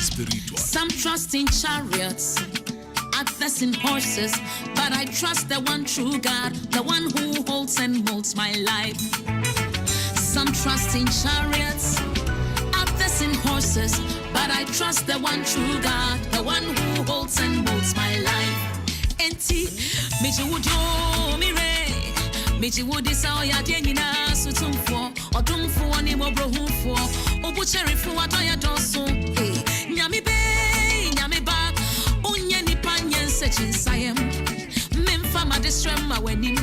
spiritual. Some trust in chariots, others in horses, but I trust the one true God, the one who holds and molds my life. Some trust in chariots, others in horses, but I trust the one true God, the one who holds and molds my life. Enti, meji wujo mire, meji wudi sa oya dienina sutumfo, odumfo ni mo brohufo, obucheri fu adoya dosu. Nyami be, nyami ba, unye ni panyen sechin sayem. Memfa ma distrem ma wenim,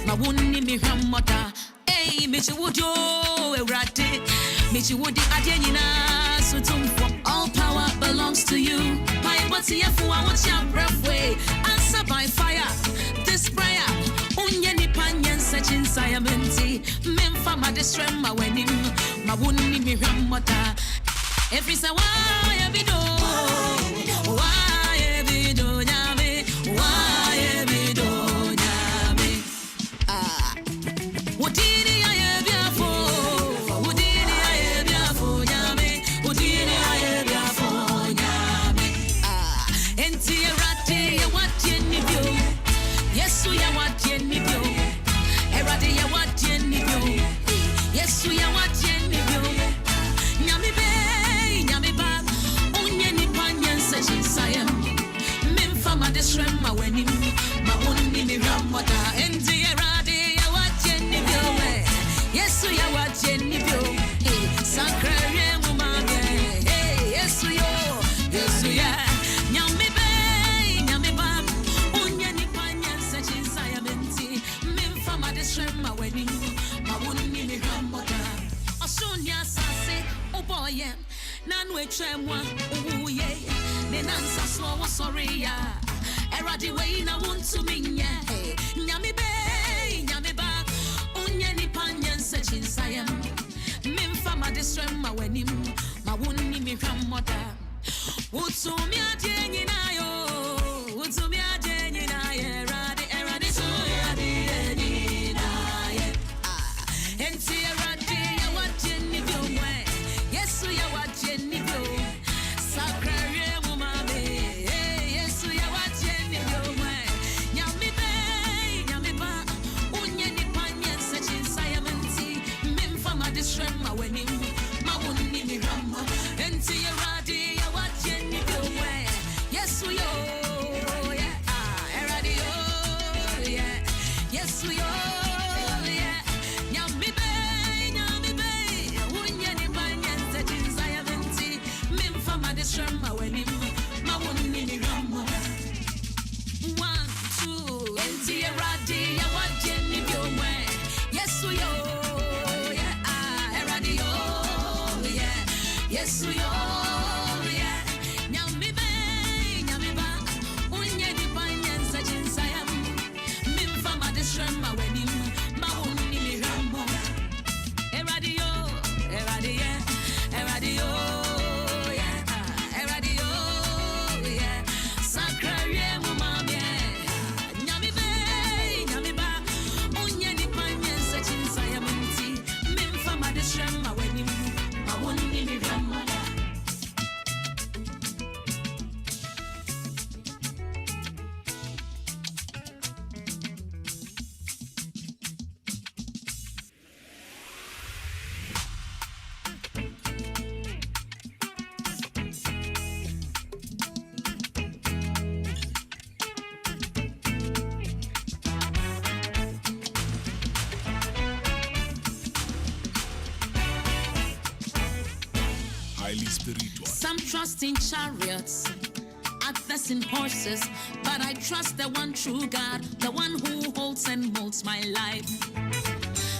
ma wuni mi hamota. Meji wujo erate, meji wudi adienina sutumfo. All power belongs to you. My body yafu I want ya breathway. Answer by fire. This prayer, unye ni panyen sechin sayamenti. Memfa ma distrem ma wenim, ma wuni mi hamota. Every say why ebido, why ebido nyame, why ebido nyame. Wodini aye biafo, wodini aye biafo nyame, wodini aye biafo nyame. Enti erade ye wadie ni bio, Yesu ya wadie ni bio, erade ye wadie ni bio, Yesu ya wadie ni bio. Nyame be, nyame ba, unye ni panyen sechin sayem. Memfa ma distrem ma wenim, ma woni mi ramota. Enti erade ya wadie ni bio, Yesu ya wadie ni bio. Sakrare mu mage, Yesu yo, Yesu ya. Nyame be, nyame ba, unye ni panyen sechin sayem enti. Memfa ma distrem ma wenim, ma woni mi ramota. Osunya sase, oboye, nanu etremwa, uye, ne nansa so wo sorry ya. Eradi we na won't minye. Nyame be, nyame ba, unye ni panyen sechin sayem. Memfa ma distrem ma wenim, ma woni mi hwamoda. Utumi adenyi na yo, utumi adenyi na ye, eradi so ya di na ye. Enti eradi ya wadie ni bio mwe, Yesu ya wadie ni bio. Sakrare mu mame, Yesu ya wadie ni bio mwe. Nyame be, nyame ba, unye ni panyen sechin sayamenti. Memfa ma distrem ma wenim, ma woni mi ramo. Enti eradi ya wadie ni bio mwe, Yesu yo, yeah, eradi yo, yeah, Yesu yo, yeah. Nyame be, unye ni panyen sechin sayamenti. Memfa ma distrem ma wenim, ma woni mi ramo. 1, 2, enti eradi ya wadie ni bio mwe, Yesu yo, yeah, eradi yo, yeah, Yesu yo, yeah. Nyame be, nyame ba, unye ni panyen sechin sayam. Memfa ma distrem ma wenim, ma woni mi ramo. Eradi yo, yeah, eradi yo, yeah, eradi yo, yeah. Sakrare mu mame, nyame be, nyame ba, unye ni panyen sechin sayamenti. Memfa ma distrem ma wenim, ma woni mi ramo. Highly spiritual. Some trust in chariots, others in horses, but I trust the one true God, the one who holds and molds my life.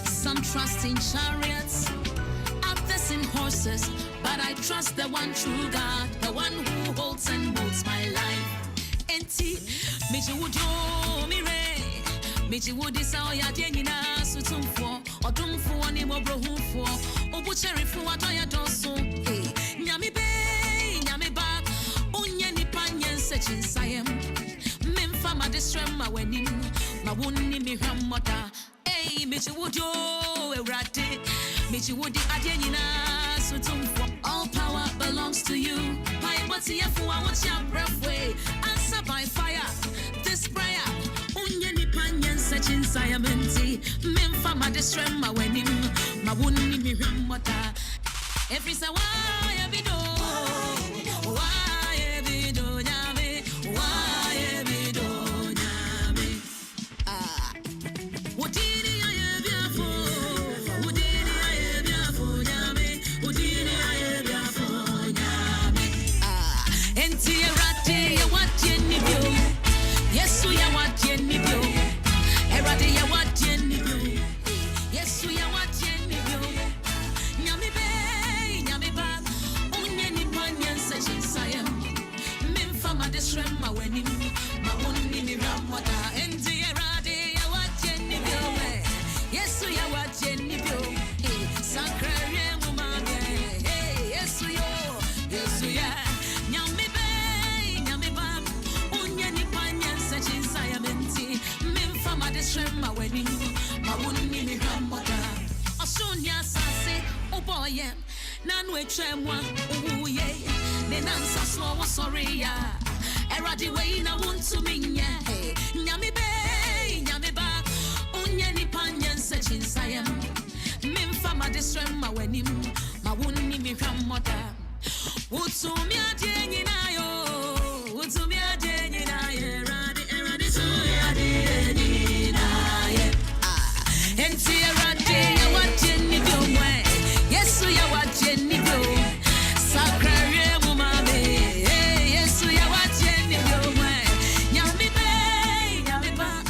Some trust in chariots, others in horses, but I trust the one true God, the one who holds and molds my life. Enti, meji wujo mire, meji wudi sa oya dienina sutumfo, odumfo ni mo brohufo, obucheri fu adoya dosu. Nyame be, nyame ba, unye ni panyen sechin sayem. Memfa ma distrem ma wenim, ma wuni mi hamota. Meji wujo erate, meji wudi adienina sutumfo. All power belongs to you. My What's here for what's your breath way? Answer by fire. This prayer. Unyeni panyan such in Siamenti. Memfa ma distrem ma wenim. Ma wuni mi ramota. Every say why every do. Why every do nyame. Why every do nyame. Udini aye biafo. Udini aye biafo nyame. Udini aye biafo nyame. Enti erate ya watye nibyo. Yesu ya watye nibyo. Erate ya watye nibyo. Yesu ya watye nibyo. Nyame be, nyame ba. Unye ni panyan se chinsaya. Mimfa ma desrem ma wenim. Ma unni mi ramwata. Enti erate ya watye nibyo. Yesu ya watye nibyo. Sakrare mu mame. Yesu yo. Yesu ya. Nyame be, nyame ba. Unye ni panyan se chinsaya menti. Mimfa ma desrem ma wenim. Ma unni mi ramwata. Osunya sase uboye nanu echemwa uye ne nansa so wo sorry ya eradi we na won't minye nyame be nyame ba unye ni panyen sechin sayam mimfa ma distrem ma wanim ma wonni mi hwammota utumi ade nyina yo utumi ade nyina ye eradi so ade nyina ye enti eradi ya watye ni byomwe Yesu ya watye ni byo sakrare mu mame Yesu ya watye ni byomwe nyame ba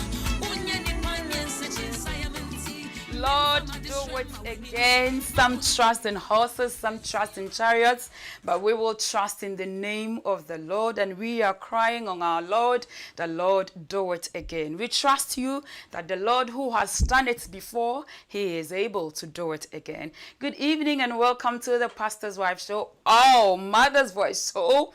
unye ni panyen se chinsayamenti Lord, do it again. Some trust in horses, some trust in chariots, but we will trust in the name of the Lord. And we are crying on our Lord, the Lord, do it again. We trust you that the Lord who has done it before, he is able to do it again. Good evening and welcome to the Pastor's Wife Show. Oh, Mother's Voice Show,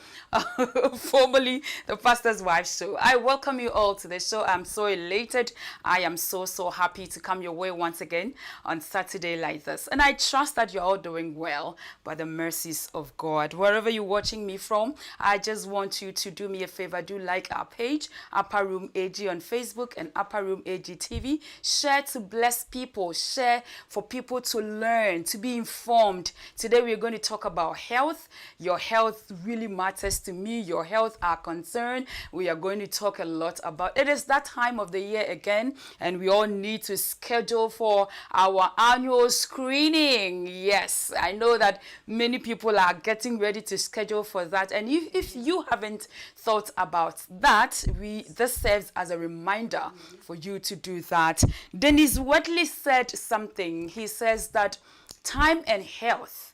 formerly the Pastor's Wife Show. I welcome you all to the show. I'm so elated. I am so happy to come your way once again on Saturday like this. And I trust that you're all doing well by the mercies of God. Wherever you're watching me from, I just want you to do me a favor. Do like our page, Upper Room AG on Facebook and Upper Room AG TV. Share to bless people. Share for people to learn, to be informed. Today we're going to talk about health. Your health really matters to me. Your health are concerned. We are going to talk a lot about it. Is that time of the year again, and we all need to schedule for our annual screening. Yes, I know that many people are getting ready to schedule for that, and if you haven't thought about that, this serves as a reminder for you to do that. Dennis Watley said something. He says that time and health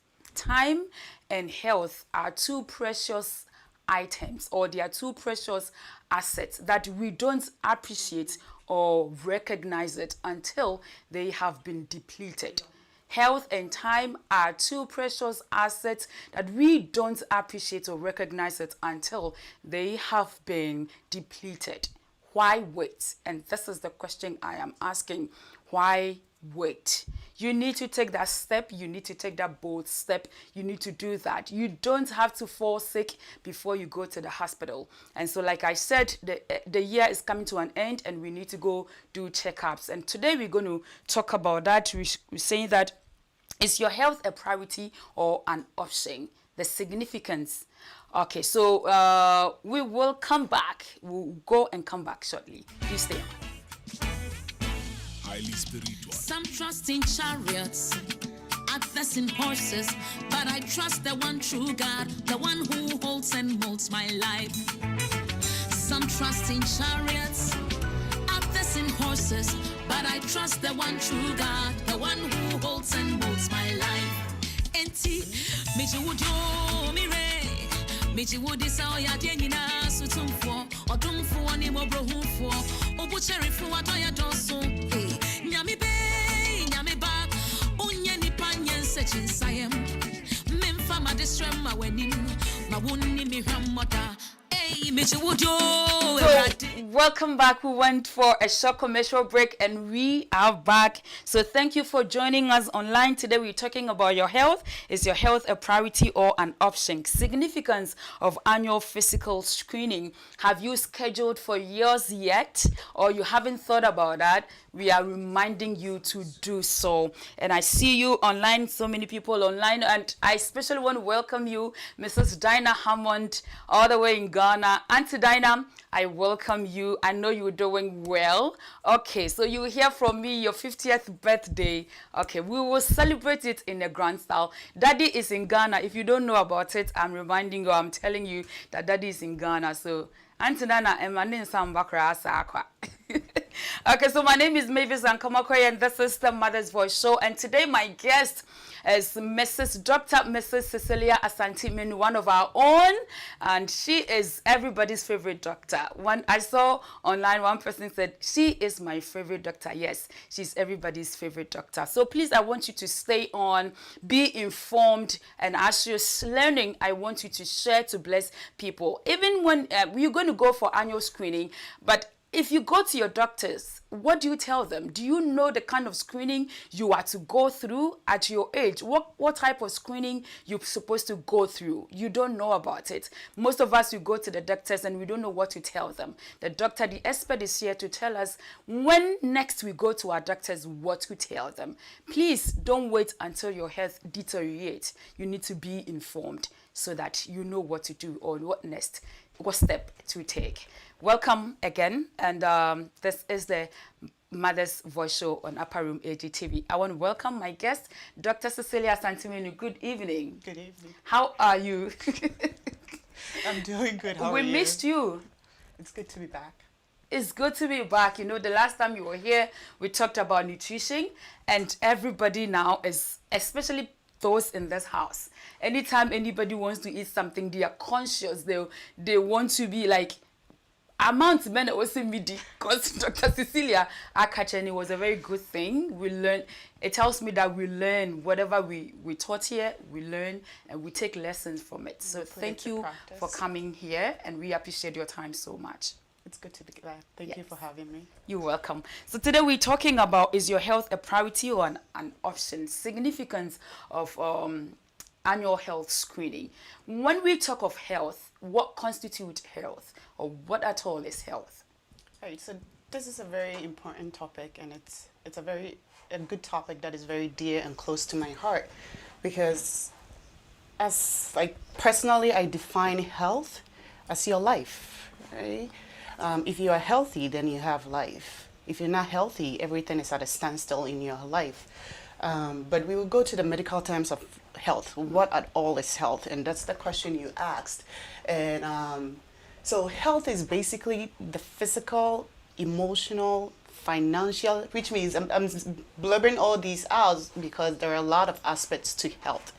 are two precious items, or they are two precious assets that we don't appreciate or recognize it until they have been depleted. Health and time are two precious assets that we don't appreciate or recognize it until they have been depleted. Why wait? And this is the question I am asking. Why wait? You need to take that step. You need to take that bold step. You need to do that. You don't have to fall sick before you go to the hospital. And so, like I said, the year is coming to an end and we need to go do checkups. And today we're going to talk about that. We're saying that, is your health a priority or an option? The significance. Okay, so we will come back. We'll go and come back shortly. Please stay on. Highly spiritual. Some trust in chariots, others in horses, but I trust the one true God, the one who holds and molds my life. Some trust in chariots, others in horses, but I trust the one true God, the one who holds and molds my life. Enti, meji wujo mire, meji wudi sa oya dienina sutumfo, odumfo ni mobrohufo, obucheri fu adoya dosu. Nyame be, nyame ba, unye ni panyen sechin sayem. Memfa ma distrem ma wenim, ma wunni mi hwammota. Hey, So, welcome back. We went for a short commercial break and we are back. So, thank you for joining us online. Today, we're talking about your health. Is your health a priority or an option? Significance of annual physical screening. Have you scheduled for yours yet, or you haven't thought about that? We are reminding you to do so. And I see you online, so many people online, and I especially want to welcome you, Mrs. Dinah Hammond, all the way in Ghana. Auntie Dinah, I welcome you. I know you're doing well. Okay, so you hear from me your 50th birthday. Okay, we will celebrate it in a grand style. Daddy is in Ghana. If you don't know about it, I'm reminding you, I'm telling you that Daddy is in Ghana. So, Auntie Dinah, okay, so my name is MAVIS ANKAMA, and this is the Mother's Voice Show. And today my guest is Dr. Mrs. CECILIA ASANTE, MANU, one of our own, and she is everybody's favorite doctor. One I saw online, one person said, she is my favorite doctor. Yes, she's everybody's favorite doctor. So please, I want you to stay on, be informed, and as you're learning, I want you to share to bless people. Even when you're going to go for annual screening, but if you go to your doctors, what do you tell them? Do you know the kind of screening you are to go through at your age? What type of screening you're supposed to go through? You don't know about it. Most of us, we go to the doctors and we don't know what to tell them. The doctor, the expert is here to tell us when next we go to our doctors, what to tell them. Please don't wait until your health deteriorates. You need to be informed so that you know what to do or what step to take. Welcome again, and this is the Mother's Voice Show on Upper Room AGTV. I want to welcome my guest, Dr. CECILIA ASANTE, MANU. Good evening. Good evening. How are you? I'm doing good. How are you? We missed you. It's good to be back. It's good to be back. You know, the last time you were here, we talked about nutrition, and everybody now is, especially those in this house, anytime anybody wants to eat something, they are conscious. They want to be like, amount men also midi, because Dr. CECILIA Akacheni was a very good thing. We learn. It tells me that we learn whatever we taught here. We learn and we take lessons from it. So thank you for coming here, and we appreciate your time so much. It's good to be back. Thank you for having me. You're welcome. So today we're talking about, is your health a priority or an option? Significance of annual health screening. When we talk of health, what constitutes health, or what at all is health? Right. So this is a very important topic, and it's a good topic that is very dear and close to my heart, because as personally, I define health as your life. Right. If you are healthy, then you have life. If you're not healthy, everything is at a standstill in your life. But we will go to the medical terms of health. What at all is health? And that's the question you asked. And so health is basically the physical, emotional, financial, which means I'm blubbering all these out because there are a lot of aspects to health.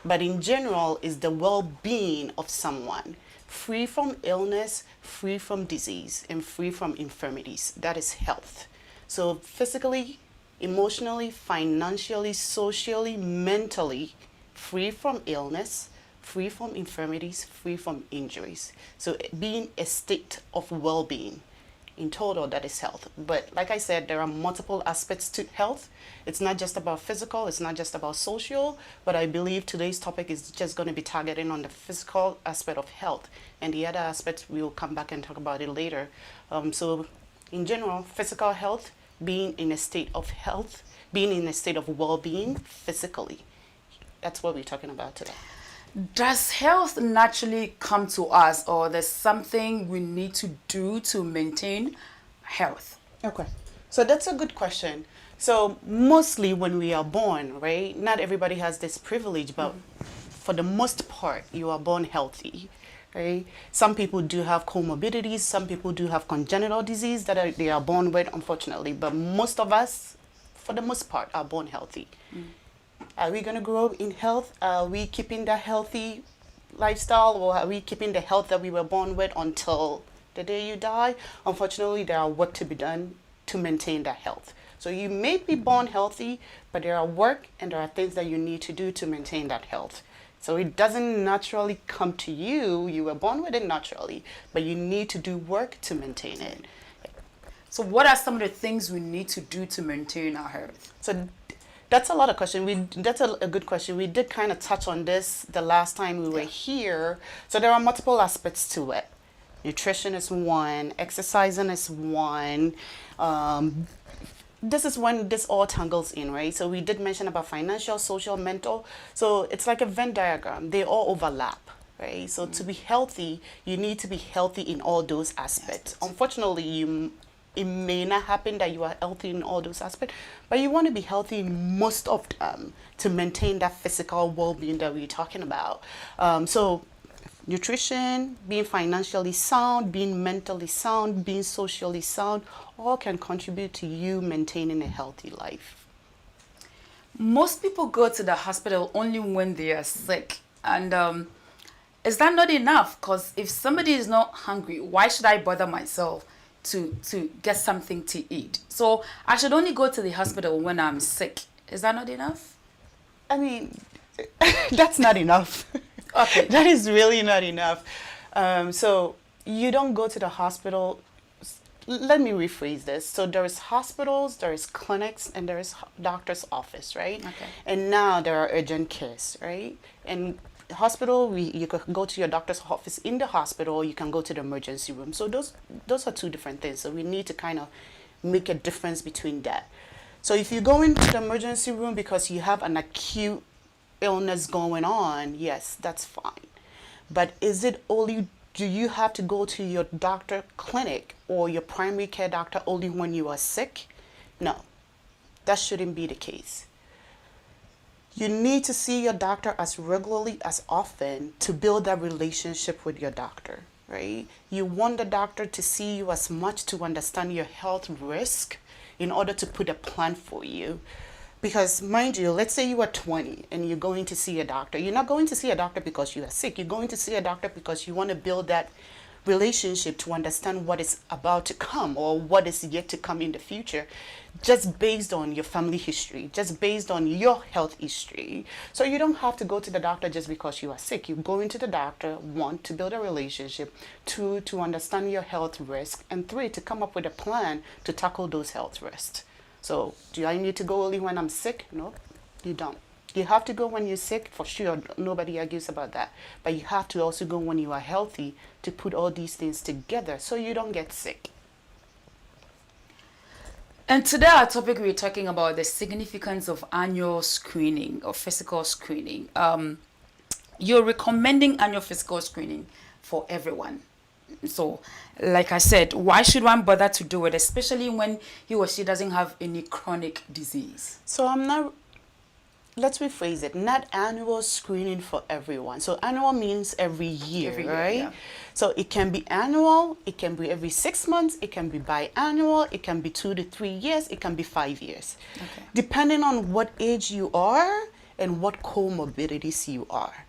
But in general, is the well-being of someone, free from illness, free from disease, and free from infirmities. That is health. So physically, emotionally, financially, socially, mentally, free from illness, free from infirmities, free from injuries. So being a state of well-being. In total, that is health. But like I said, there are multiple aspects to health. It's not just about physical, it's not just about social, but I believe today's topic is just going to be targeting on the physical aspect of health. And the other aspects, we will come back and talk about it later. So in general, physical health, being in a state of health, being in a state of well-being physically. That's what we're talking about today. Does health naturally come to us, or there's something we need to do to maintain health? Okay, so that's a good question. So mostly when we are born, right, not everybody has this privilege, but for the most part, you are born healthy, right? Some people do have comorbidities, some people do have congenital disease that they are born with, unfortunately, but most of us, for the most part, are born healthy. Are we going to grow up in health? Are we keeping that healthy lifestyle, or are we keeping the health that we were born with until the day you die? Unfortunately, there are work to be done to maintain that health. So you may be born healthy, but there are work and there are things that you need to do to maintain that health. So it doesn't naturally come to you. You were born with it naturally, but you need to do work to maintain it. So what are some of the things we need to do to maintain our health? So that's a lot of question. That's a good question. We did kind of touch on this the last time we were here. So there are multiple aspects to it. Nutrition is one, exercising is one. This is when this all tangles in, right? So we did mention about financial, social, mental. So it's like a Venn diagram. They all overlap, right? So to be healthy, you need to be healthy in all those aspects. Unfortunately, it may not happen that you are healthy in all those aspects, but you want to be healthy in most of them to maintain that physical well-being that we're talking about. So nutrition, being financially sound, being mentally sound, being socially sound, all can contribute to you maintaining a healthy life. Most people go to the hospital only when they are sick. And is that not enough? Because if somebody is not hungry, why should I bother myself to get something to eat? So I should only go to the hospital when I'm sick. Is that not enough? I mean, that's not enough. Okay. That is really not enough. So you don't go to the hospital. Let me rephrase this. So there is hospitals, there is clinics, and there is doctor's office, right? Okay. And now there are urgent cares, right? And hospital, you can go to your doctor's office in the hospital, you can go to the emergency room. So those are two different things. So we need to kind of make a difference between that. So if you go into the emergency room because you have an acute illness going on, yes, that's fine. But do you have to go to your doctor clinic or your primary care doctor only when you are sick? No, that shouldn't be the case. You need to see your doctor as regularly as often to build that relationship with your doctor, right? You want the doctor to see you as much to understand your health risk in order to put a plan for you. Because mind you, let's say you are 20 and you're going to see a doctor. You're not going to see a doctor because you are sick. You're going to see a doctor because you want to build that relationship to understand what is about to come or what is yet to come in the future, just based on your family history, just based on your health history. So you don't have to go to the doctor just because you are sick. You go into the doctor, one, to build a relationship, two, to understand your health risk, and three, to come up with a plan to tackle those health risks. So do I need to go only when I'm sick? No, you don't. You have to go when you're sick, for sure. Nobody argues about that. But you have to also go when you are healthy to put all these things together so you don't get sick. And today our topic, we're talking about the significance of annual screening or physical screening. You're recommending annual physical screening for everyone. So, like I said, why should one bother to do it, especially when he or she doesn't have any chronic disease? So let's rephrase it, not annual screening for everyone. So annual means every year, right? Yeah. So it can be annual, it can be every 6 months, it can be biannual, it can be 2 to 3 years, it can be 5 years. Okay. Depending on what age you are and what comorbidities you are.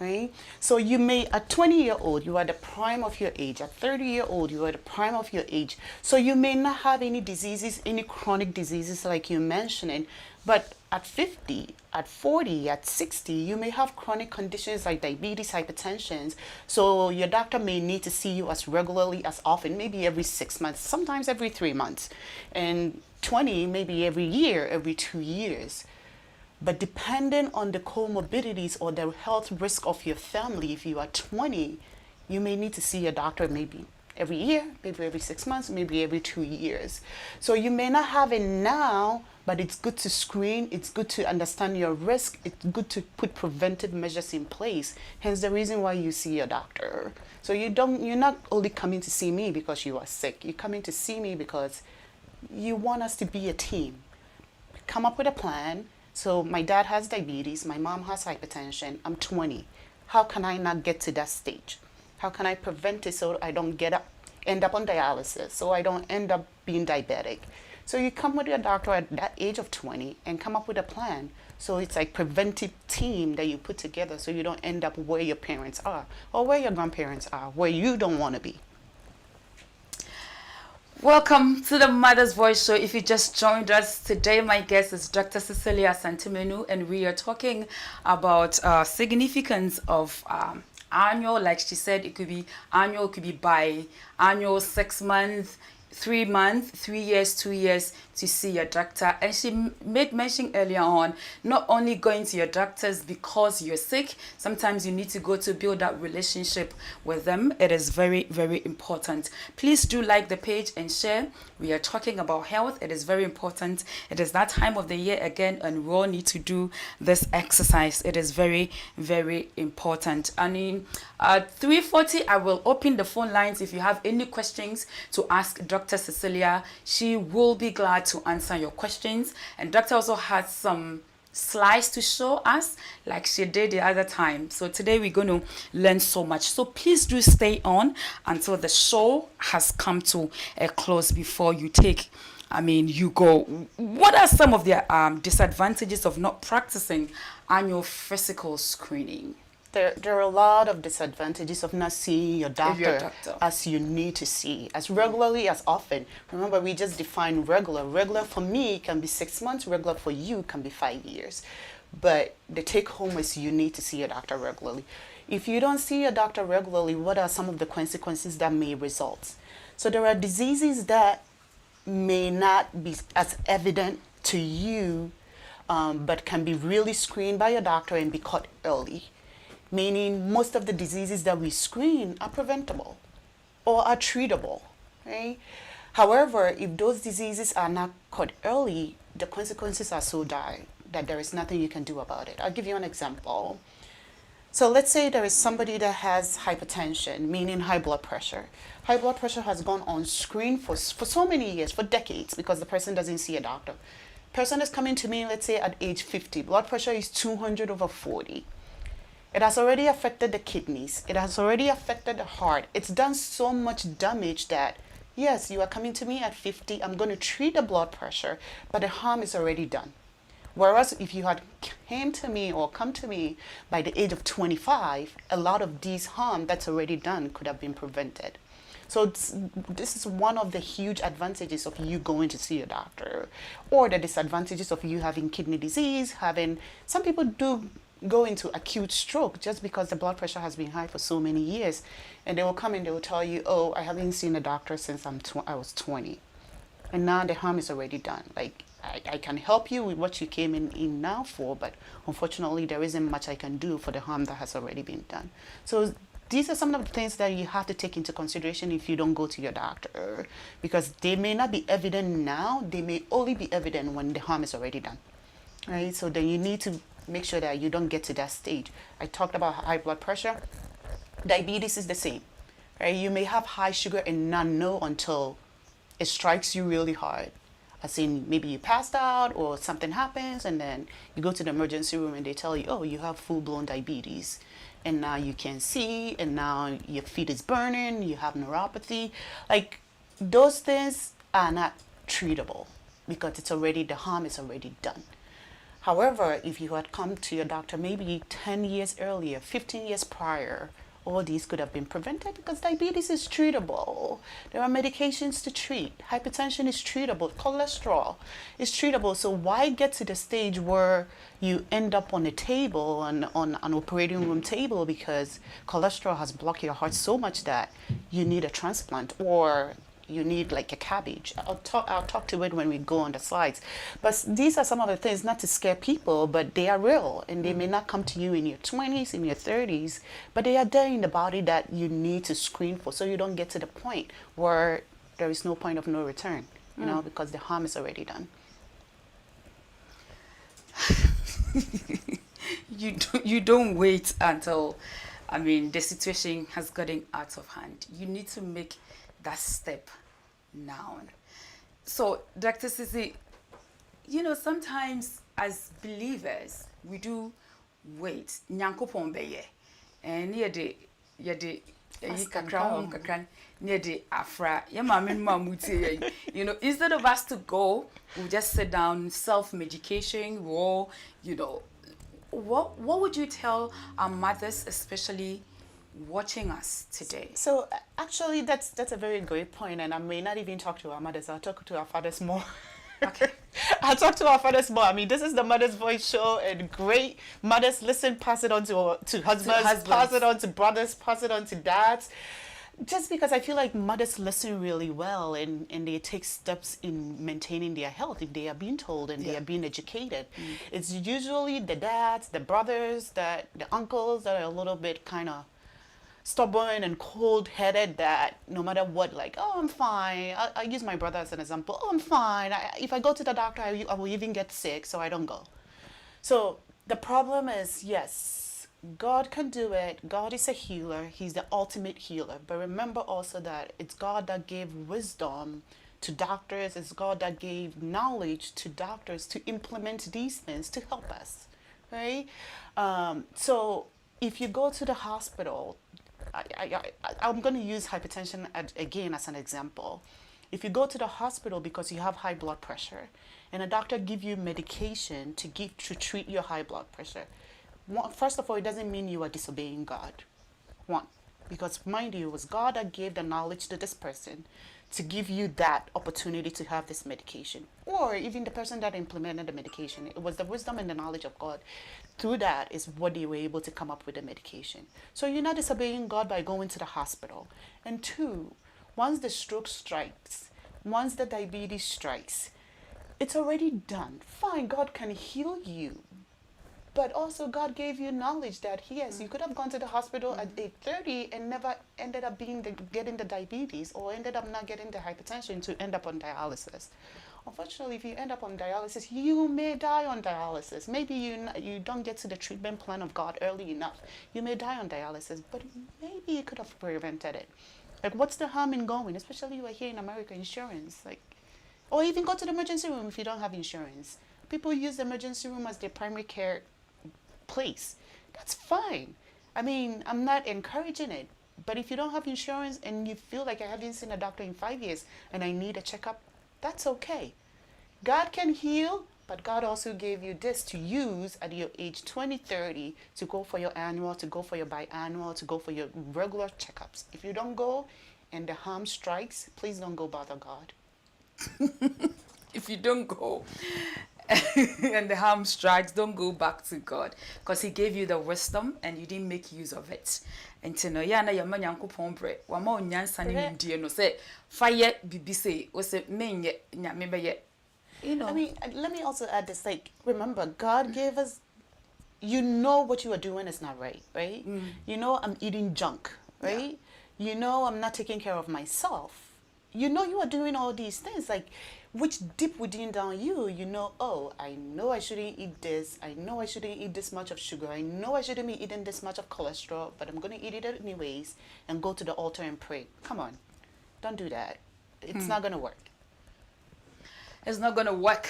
Right? So you may, at 20-year-old, you are the prime of your age. At 30-year-old, you are the prime of your age. So you may not have any diseases, any chronic diseases like you mentioned. But at 50, at 40, at 60, you may have chronic conditions like diabetes, hypertension. So your doctor may need to see you as regularly as often, maybe every 6 months, sometimes every 3 months. And 20, maybe every year, every 2 years. But depending on the comorbidities or the health risk of your family, if you are 20, you may need to see a doctor maybe every year, maybe every 6 months, maybe every 2 years. So you may not have it now, but it's good to screen, it's good to understand your risk, it's good to put preventive measures in place. Hence the reason why you see a doctor. So you're not only coming to see me because you are sick, you're coming to see me because you want us to be a team. Come up with a plan. So my dad has diabetes, my mom has hypertension, I'm 20. How can I not get to that stage? How can I prevent it so I don't end up on dialysis, so I don't end up being diabetic? So you come with your doctor at that age of 20 and come up with a plan. So it's like preventive team that you put together so you don't end up where your parents are or where your grandparents are, where you don't want to be. Welcome to the Mother's Voice Show. If you just joined us today, my guest is Dr. Cecilia MANU, and we are talking about significance of annual. Like she said, it could be annual, it could be biannual, 6 months, 3 months, 3 years, 2 years to see your doctor. And she made mention earlier on, not only going to your doctors because you're sick, sometimes you need to go to build that relationship with them. It is very, very important. Please do like the page and share. We are talking about health. It is very important. It is that time of the year again, and we all need to do this exercise. It is very, very important. And in 3:40, I will open the phone lines. If you have any questions to ask Dr. Cecilia, she will be glad to answer your questions. And Doctor also has some slides to show us like she did the other time. So today we're going to learn so much. So please do stay on until the show has come to a close before you you go. What are some of the disadvantages of not practicing annual physical screening? There are a lot of disadvantages of not seeing your doctor as you need to see, as regularly, as often. Remember, we just defined regular. Regular for me can be 6 months, regular for you can be 5 years. But the take home is you need to see your doctor regularly. If you don't see your doctor regularly, what are some of the consequences that may result? So there are diseases that may not be as evident to you, but can be really screened by your doctor and be caught early. Meaning most of the diseases that we screen are preventable or are treatable, right? However, if those diseases are not caught early, the consequences are so dire that there is nothing you can do about it. I'll give you an example. So let's say there is somebody that has hypertension, meaning high blood pressure. High blood pressure has gone on screen for so many years, for decades, because the person doesn't see a doctor. Person is coming to me, let's say at age 50, blood pressure is 200/40. It has already affected the kidneys. It has already affected the heart. It's done so much damage that, yes, you are coming to me at 50. I'm going to treat the blood pressure, but the harm is already done. Whereas if you had come to me by the age of 25, a lot of these harm that's already done could have been prevented. So this is one of the huge advantages of you going to see a doctor, or the disadvantages of you having kidney disease, some people do go into acute stroke just because the blood pressure has been high for so many years, and they will come and they will tell you, oh, I haven't seen a doctor since I was 20, and now the harm is already done. Like, I can help you with what you came in now for, but unfortunately there isn't much I can do for the harm that has already been done. So these are some of the things that you have to take into consideration if you don't go to your doctor, because they may not be evident now, they may only be evident when the harm is already done, right? So then you need to make sure that you don't get to that stage. I talked about high blood pressure. Diabetes is the same, right? You may have high sugar and not know until it strikes you really hard. As in, maybe you passed out or something happens, and then you go to the emergency room and they tell you, oh, you have full-blown diabetes. And now you can't see, and now your feet is burning, you have neuropathy. Like, those things are not treatable because the harm is already done. However, if you had come to your doctor maybe 10 years earlier, 15 years prior, all these could have been prevented because diabetes is treatable. There are medications to treat. Hypertension is treatable. Cholesterol is treatable. So why get to the stage where you end up on a table, on an operating room table, because cholesterol has blocked your heart so much that you need a transplant, or you need like a cabbage. I'll talk to it when we go on the slides. But these are some of the things, not to scare people, but they are real, and they may not come to you in your 20s, in your 30s, but they are there in the body that you need to screen for, so you don't get to the point where there is no point of no return, you know, because the harm is already done. You don't wait until, the situation has gotten out of hand. You need to make that step now. So, Dr. Sisi, sometimes as believers, we do wait. Nyankopon beye. And yede kakran near the afra. Instead of us to go, we just sit down, self-medication, or, what would you tell our mothers, especially watching us today? So actually, that's a very great point, and I may not even talk to our mothers. I'll talk to our fathers more. Okay. I'll talk to our fathers more. I mean, this is the Mother's Voice show, and great mothers listen, pass it on to husbands, pass it on to brothers, pass it on to dads. Just because I feel like mothers listen really well, and they take steps in maintaining their health if they are being told and they are being educated. It's usually the dads, the brothers, the uncles that are a little bit kind of stubborn and cold-headed, that no matter what, like, oh, I'm fine. I use my brother as an example. Oh, I'm fine. If I go to the doctor, I will even get sick, so I don't go. So the problem is, yes, God can do it. God is a healer. He's the ultimate healer. But remember also that it's God that gave wisdom to doctors. It's God that gave knowledge to doctors to implement these things to help us, right? So if you go to the hospital, I'm going to use hypertension again as an example. If you go to the hospital because you have high blood pressure, and a doctor give you medication to treat your high blood pressure, first of all, it doesn't mean you are disobeying God. One, because mind you, it was God that gave the knowledge to this person to give you that opportunity to have this medication, or even the person that implemented the medication. It was the wisdom and the knowledge of God. Through that is what they were able to come up with the medication. So you're not disobeying God by going to the hospital. And two, once the stroke strikes, once the diabetes strikes, it's already done. Fine, God can heal you. But also God gave you knowledge that, yes, you could have gone to the hospital at 8:30 and never ended up getting the diabetes, or ended up not getting the hypertension to end up on dialysis. Unfortunately, if you end up on dialysis, you may die on dialysis. Maybe you don't get to the treatment plan of God early enough. You may die on dialysis, but maybe you could have prevented it. Like, what's the harm in going, especially you are here in America, insurance, like, or even go to the emergency room if you don't have insurance. People use the emergency room as their primary care place. That's fine. I mean, I'm not encouraging it, but if you don't have insurance and you feel like I haven't seen a doctor in 5 years and I need a checkup, that's okay. God can heal, but God also gave you this to use at your age 20, 30, to go for your annual, to go for your biannual, to go for your regular checkups. If you don't go and the harm strikes, please don't go bother God. If you don't go and the harm strikes, don't go back to God, because He gave you the wisdom and you didn't make use of it. And to know, yeah, na yama nyankopon bre, wa ma onyansa ni ndie no say fire bibi say o say menye nyame be ye. You know. I mean, let me also add this, like, remember, God gave us, you know what you are doing is not right, right? You know I'm eating junk, right? You know I'm not taking care of myself. You know you are doing all these things, like, which deep within down you know, oh, I know I shouldn't eat this. I know I shouldn't eat this much of sugar. I know I shouldn't be eating this much of cholesterol, but I'm going to eat it anyways and go to the altar and pray. Come on. Don't do that. It's not going to work. It's not going to work.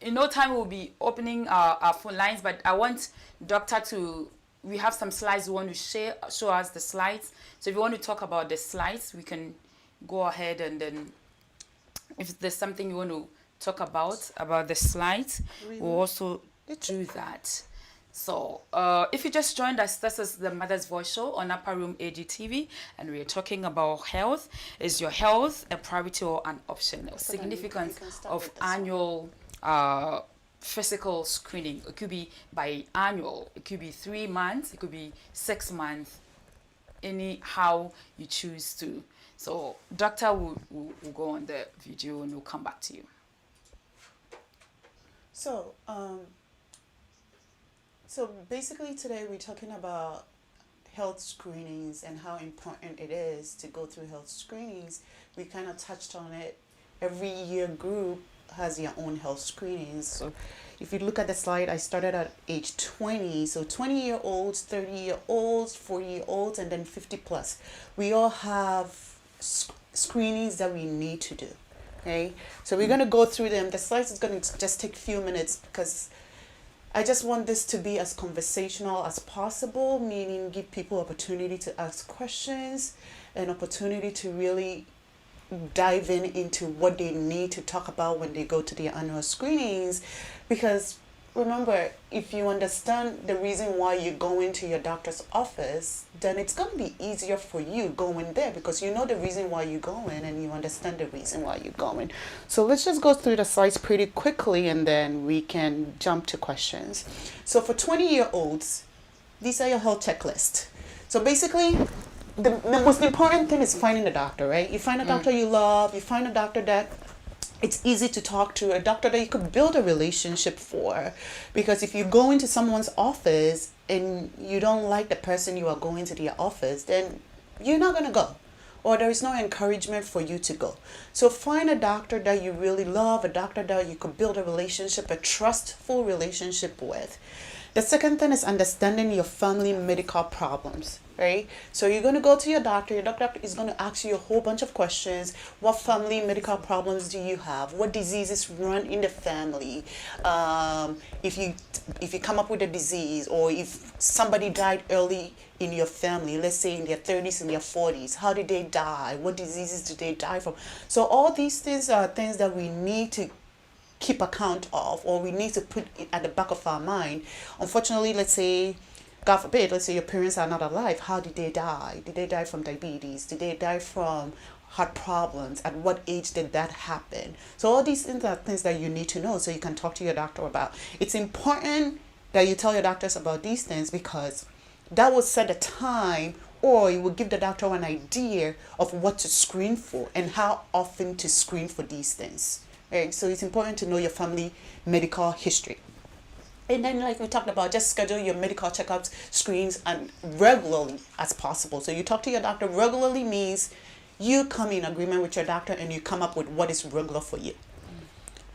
In no time we'll be opening our phone lines, but I want Doctor to, we have some slides we want to show us the slides. So if you want to talk about the slides, we can go ahead, and then if there's something you want to talk about the slides, we'll also do that. So if you just joined us, this is the Mother's Voice show on Upper Room AGTV, and we're talking about health. Is your health a priority or an option? The significance of annual physical screening. It could be biannual, it could be 3 months, it could be 6 months, anyhow you choose to. So Doctor will go on the video and we'll come back to you. So basically today we're talking about health screenings and how important it is to go through health screenings. We kind of touched on it. Every year group has their own health screenings. So if you look at the slide, I started at age 20. So 20-year-olds, 30-year-olds, 40-year-olds, and then 50 plus. We all have screenings that we need to do. Okay, so we're going to go through them. The slides is going to just take a few minutes because I just want this to be as conversational as possible, meaning give people opportunity to ask questions, an opportunity to really dive into what they need to talk about when they go to their annual screenings, because remember, if you understand the reason why you go into your doctor's office, then it's going to be easier for you going there because you know the reason why you're going and you understand the reason why you're going. So let's just go through the slides pretty quickly and then we can jump to questions. So for 20-year-olds, these are your health checklist. So basically, the most important thing is finding a doctor, right? You find a doctor you love, you find a doctor that it's easy to talk to, a doctor that you could build a relationship for. Because if you go into someone's office and you don't like the person you are going to their office, then you're not going to go. Or there is no encouragement for you to go. So find a doctor that you really love, a doctor that you could build a relationship, a trustful relationship with. The second thing is understanding your family medical problems, right? So you're going to go to your doctor is going to ask you a whole bunch of questions. What family medical problems do you have? What diseases run in the family? If you come up with a disease, or if somebody died early in your family, let's say in their 30s and their 40s, how did they die? What diseases did they die from? So all these things are things that we need to keep account of, or we need to put it at the back of our mind. Unfortunately, let's say, God forbid, let's say your parents are not alive. How did they die? Did they die from diabetes? Did they die from heart problems? At what age did that happen? So all these things are things that you need to know so you can talk to your doctor about. It's important that you tell your doctors about these things because that will set a time, or you will give the doctor an idea of what to screen for and how often to screen for these things. Right? So it's important to know your family medical history. And then, like we talked about, just schedule your medical checkups, screens, and regularly as possible. So you talk to your doctor regularly means you come in agreement with your doctor and you come up with what is regular for you.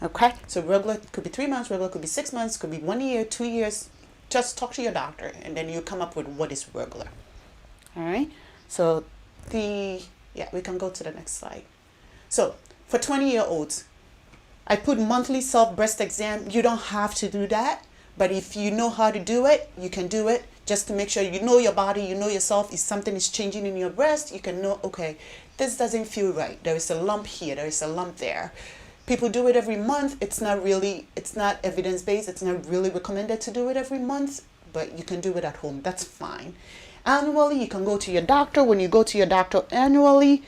Okay? So regular could be 3 months, regular could be 6 months, could be 1 year, 2 years. Just talk to your doctor and then you come up with what is regular. All right? So we can go to the next slide. So for 20-year-olds, I put monthly self-breast exam. You don't have to do that, but if you know how to do it, you can do it just to make sure you know your body, you know yourself. If something is changing in your breast, you can know, okay, this doesn't feel right. There is a lump here, there is a lump there. People do it every month. It's not evidence-based. It's not really recommended to do it every month, but you can do it at home. That's fine. Annually, you can go to your doctor. When you go to your doctor annually,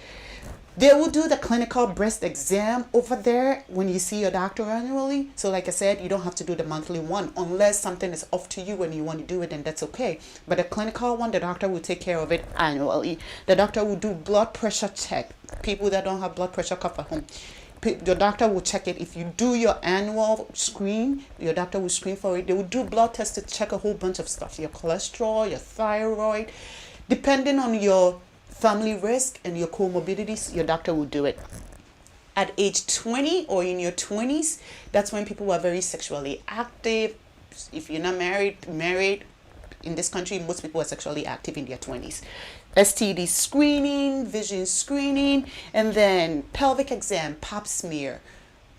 they will do the clinical breast exam over there when you see your doctor annually. So like I said, you don't have to do the monthly one unless something is off to you and you want to do it, and that's okay. But the clinical one, the doctor will take care of it annually. The doctor will do blood pressure check. People that don't have blood pressure cuff at home, your doctor will check it. If you do your annual screen, your doctor will screen for it. They will do blood tests to check a whole bunch of stuff. Your cholesterol, your thyroid. Depending on your family risk and your comorbidities, your doctor will do it. At age 20 or in your 20s, that's when people are very sexually active. If you're not married, in this country, most people are sexually active in their 20s. STD screening, vision screening, and then pelvic exam, pap smear.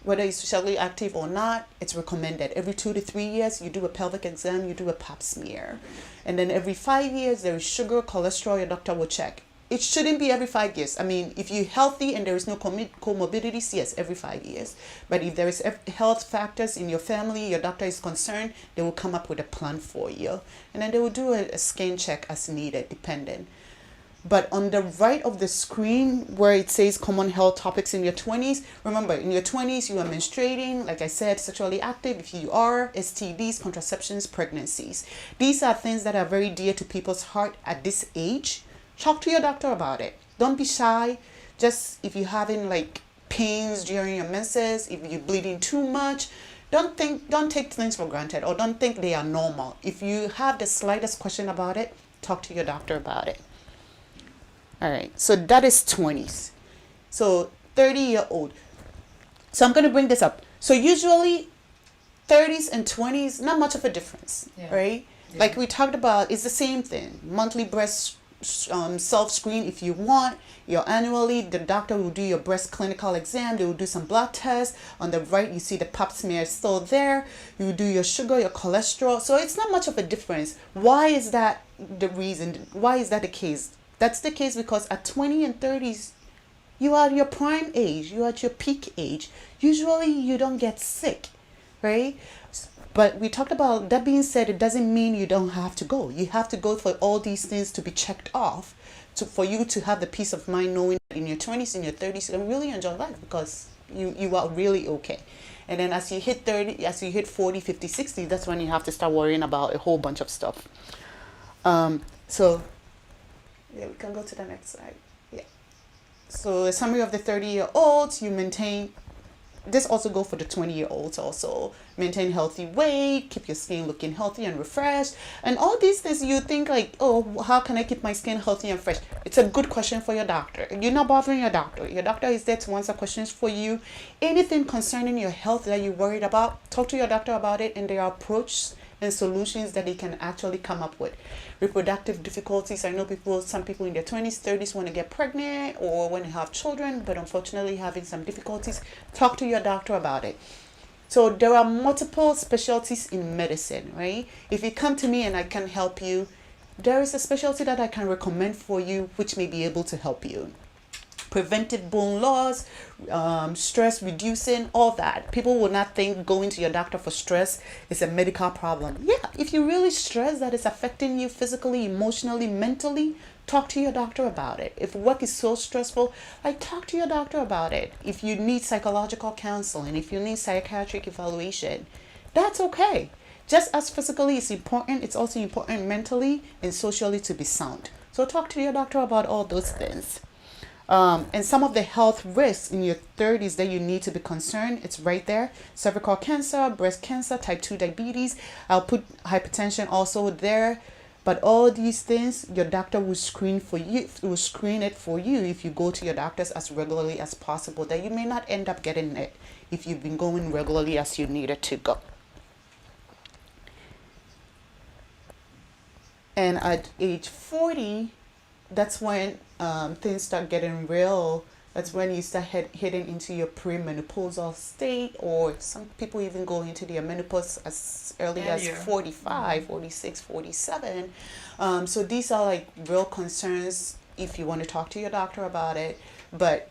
Whether you're sexually active or not, it's recommended. Every 2 to 3 years, you do a pelvic exam, you do a pap smear. And then every 5 years, there is sugar, cholesterol, your doctor will check. It shouldn't be every 5 years. I mean, if you're healthy and there is no comorbidities, yes, every 5 years. But if there is health factors in your family, your doctor is concerned, they will come up with a plan for you. And then they will do a skin check as needed, depending. But on the right of the screen where it says common health topics in your 20s, remember, in your 20s, you are menstruating, like I said, sexually active. If you are, STDs, contraceptions, pregnancies. These are things that are very dear to people's heart at this age. Talk to your doctor about it. Don't be shy. Just if you're having like pains during your menses, if you're bleeding too much, don't take things for granted, or don't think they are normal. If you have the slightest question about it, talk to your doctor about it. All right, so that is 20s. So 30-year-old. So I'm going to bring this up. So usually 30s and 20s, not much of a difference, right? Yeah. Like we talked about, it's the same thing. Monthly breast self-screen if you want. Your annually, the doctor will do your breast clinical exam. They will do some blood tests. On the right, you see the pap smear is still there. You will do your sugar, your cholesterol. So it's not much of a difference. Why is that the reason? Why is that the case? That's the case because at 20 and 30s, you are at your prime age. You are at your peak age. Usually, you don't get sick, right? But we talked about that being said, it doesn't mean you don't have to go. You have to go for all these things to be checked off for you to have the peace of mind knowing that in your 20s, in your 30s, you can really enjoy life because you are really okay. And then as you hit 30, as you hit 40, 50, 60, that's when you have to start worrying about a whole bunch of stuff. So, yeah, we can go to the next slide. Yeah. So a summary of the 30-year-olds, you maintain, this also go for the 20-year-olds also. Maintain healthy weight, keep your skin looking healthy and refreshed. And all these things you think like, oh, how can I keep my skin healthy and fresh? It's a good question for your doctor. You're not bothering your doctor. Your doctor is there to answer questions for you. Anything concerning your health that you're worried about, talk to your doctor about it and their approach and solutions that they can actually come up with. Reproductive difficulties. I know some people in their 20s, 30s want to get pregnant or want to have children, but unfortunately having some difficulties. Talk to your doctor about it. So there are multiple specialties in medicine, right? If you come to me and I can help you, there is a specialty that I can recommend for you, which may be able to help you. Preventive bone loss, stress reducing, all that. People will not think going to your doctor for stress is a medical problem. Yeah, if you really stress that is affecting you physically, emotionally, mentally, talk to your doctor about it. If work is so stressful, talk to your doctor about it. If you need psychological counseling, if you need psychiatric evaluation, that's okay. Just as physically is important, it's also important mentally and socially to be sound. So talk to your doctor about all those things. And some of the health risks in your 30s that you need to be concerned, it's right there. Cervical cancer, breast cancer, type 2 diabetes. I'll put hypertension also there. But all these things, your doctor will screen for you, will screen it for you if you go to your doctors as regularly as possible, that you may not end up getting it if you've been going regularly as you needed to go. And at age 40, that's when things start getting real. That's when you start heading into your premenopausal state, or some people even go into their menopause as early as 45, 46, 47. So these are like real concerns if you want to talk to your doctor about it. But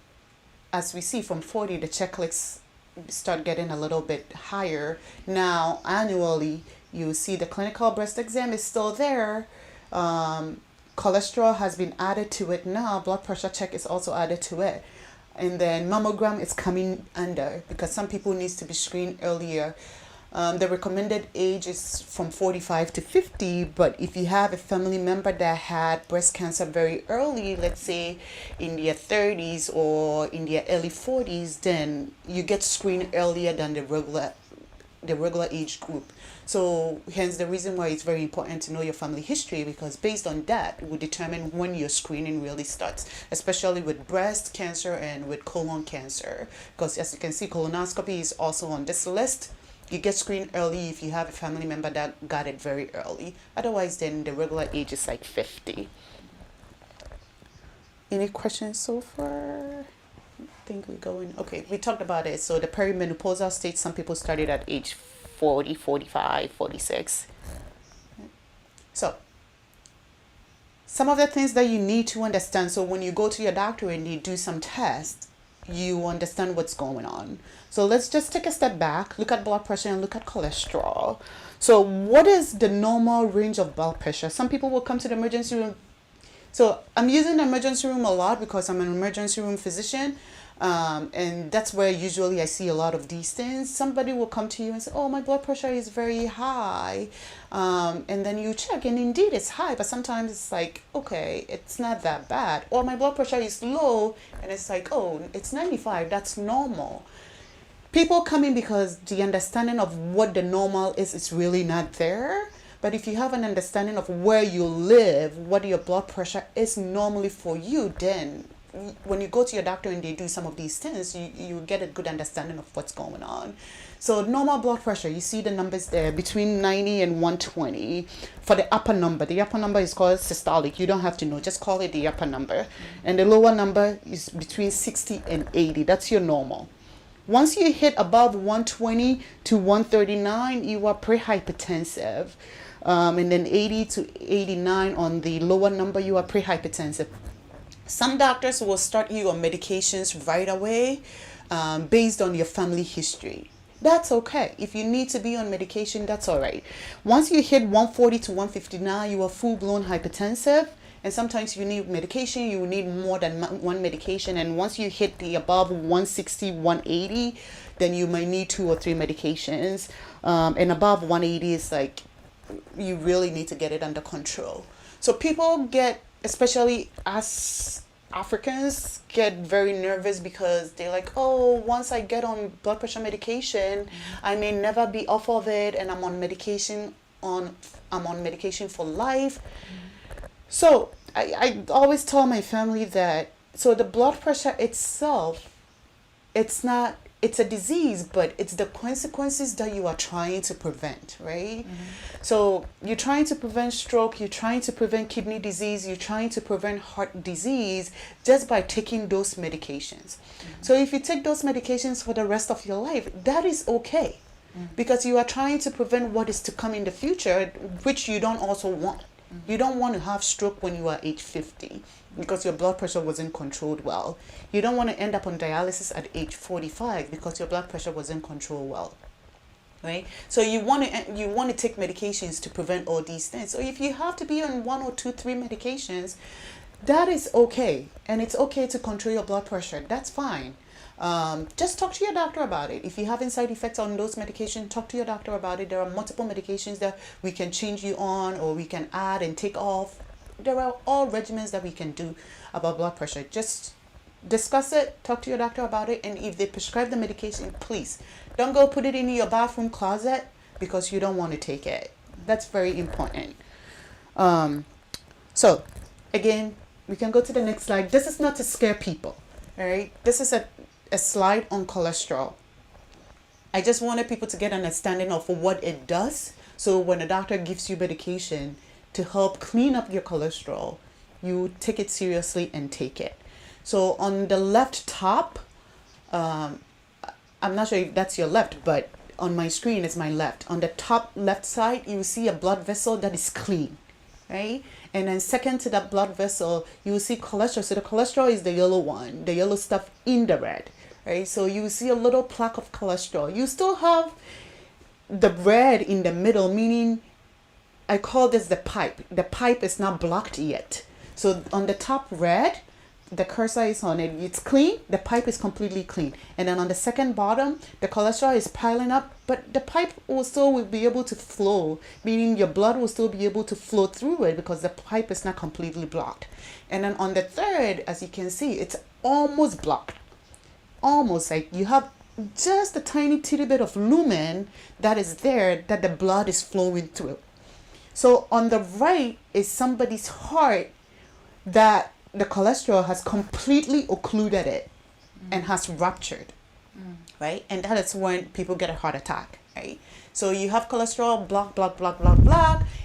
as we see from 40, the checklists start getting a little bit higher. Now, annually, you see the clinical breast exam is still there. Cholesterol has been added to it now. Blood pressure check is also added to it. And then mammogram is coming under because some people needs to be screened earlier. The recommended age is from 45 to 50, but if you have a family member that had breast cancer very early, let's say in their 30s or in their early 40s, then you get screened earlier than the regular age group. So hence the reason why it's very important to know your family history, because based on that will determine when your screening really starts, especially with breast cancer and with colon cancer, because as you can see, colonoscopy is also on this list. You get screened early if you have a family member that got it very early. Otherwise, then the regular age is like 50. Any questions so far? I think we're going. Okay, we talked about it. So the perimenopausal stage, some people started at age 40, 45, 46. So some of the things that you need to understand. So when you go to your doctor and you do some tests, you understand what's going on. So let's just take a step back, look at blood pressure and look at cholesterol. So what is the normal range of blood pressure? Some people will come to the emergency room. So I'm using the emergency room a lot because I'm an emergency room physician. And that's where usually I see a lot of these things. Somebody will come to you and say, oh, my blood pressure is very high. And then you check and indeed it's high, but sometimes it's like, okay, it's not that bad. Or my blood pressure is low and it's like, oh, it's 95, that's normal. People come in because the understanding of what the normal is really not there. But if you have an understanding of where you live, what your blood pressure is normally for you, then when you go to your doctor and they do some of these things, you get a good understanding of what's going on. So normal blood pressure, you see the numbers there between 90 and 120 for the upper number. The upper number is called systolic. You don't have to know, just call it the upper number. And the lower number is between 60 and 80. That's your normal. Once you hit above 120 to 139, you are pre-hypertensive. And then 80 to 89 on the lower number, you are pre-hypertensive. Some doctors will start you on medications right away based on your family history. That's okay. If you need to be on medication, that's all right. Once you hit 140 to 159, you are full-blown hypertensive. And sometimes you need medication, you need more than one medication. And once you hit the above 160, 180, then you might need 2 or 3 medications. And above 180 is like, you really need to get it under control. So people get, especially us Africans, get very nervous because they're like, oh, once I get on blood pressure medication, I may never be off of it, and I'm on medication for life. So I always tell my family that, so the blood pressure itself, it's a disease, but it's the consequences that you are trying to prevent, right? So you're trying to prevent stroke, you're trying to prevent kidney disease, you're trying to prevent heart disease just by taking those medications. So if you take those medications for the rest of your life, that is okay, because you are trying to prevent what is to come in the future, which you don't also want. You don't want to have stroke when you are age 50 because your blood pressure wasn't controlled well. You don't want to end up on dialysis at age 45 because your blood pressure wasn't controlled well. Right? So you want to take medications to prevent all these things. So if you have to be on 1 or 2, 3 medications, that is okay. And it's okay to control your blood pressure. That's fine. Just talk to your doctor about it. If you're having side effects on those medications, talk to your doctor about it. There are multiple medications that we can change you on, or we can add and take off. There are all regimens that we can do about blood pressure. Just discuss it, talk to your doctor about it, and if they prescribe the medication, please don't go put it in your bathroom closet because you don't want to take it. That's very important. So again, we can go to the next slide. This is not to scare people. All right, this is a slide on cholesterol. I just wanted people to get an understanding of what it does. So when a doctor gives you medication to help clean up your cholesterol, you take it seriously and take it. So on the left top, I'm not sure if that's your left, but on my screen it's my left. On the top left side, you will see a blood vessel that is clean, right? And then second to that blood vessel, you will see cholesterol. So the cholesterol is the yellow one, the yellow stuff in the red, right? So you see a little plaque of cholesterol. You still have the red in the middle, meaning I call this the pipe. The pipe is not blocked yet. So on the top red, the cursor is on it. It's clean. The pipe is completely clean. And then on the second bottom, the cholesterol is piling up, but the pipe also will be able to flow, meaning your blood will still be able to flow through it because the pipe is not completely blocked. And then on the third, as you can see, it's almost blocked. Almost, like you have just a tiny bit of lumen that is there that the blood is flowing through. So on the right is somebody's heart that the cholesterol has completely occluded it and has ruptured, right? And that is when people get a heart attack, right? So you have cholesterol block,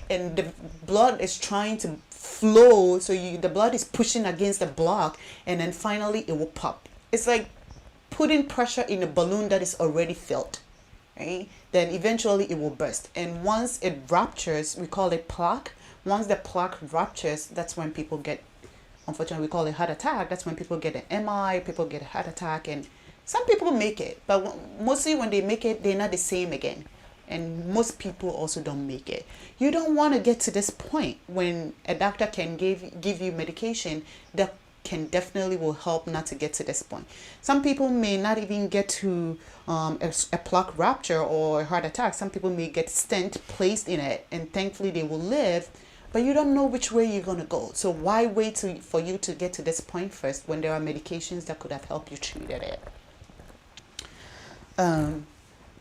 and the blood is trying to flow. So the blood is pushing against the block, and then finally it will pop. It's like putting pressure in a balloon that is already filled, right? Then eventually it will burst. And once it ruptures, we call it plaque. Once the plaque ruptures, that's when people get, unfortunately, we call it heart attack. That's when people get an MI, people get a heart attack, and some people make it. But mostly when they make it, they're not the same again. And most people also don't make it. You don't want to get to this point when a doctor can give you medication that can definitely will help not to get to this point. Some people may not even get to a plaque rupture or a heart attack. Some people may get stent placed in it, and thankfully they will live. But you don't know which way you're going to go. So why wait for you to get to this point first when there are medications that could have helped you treated it?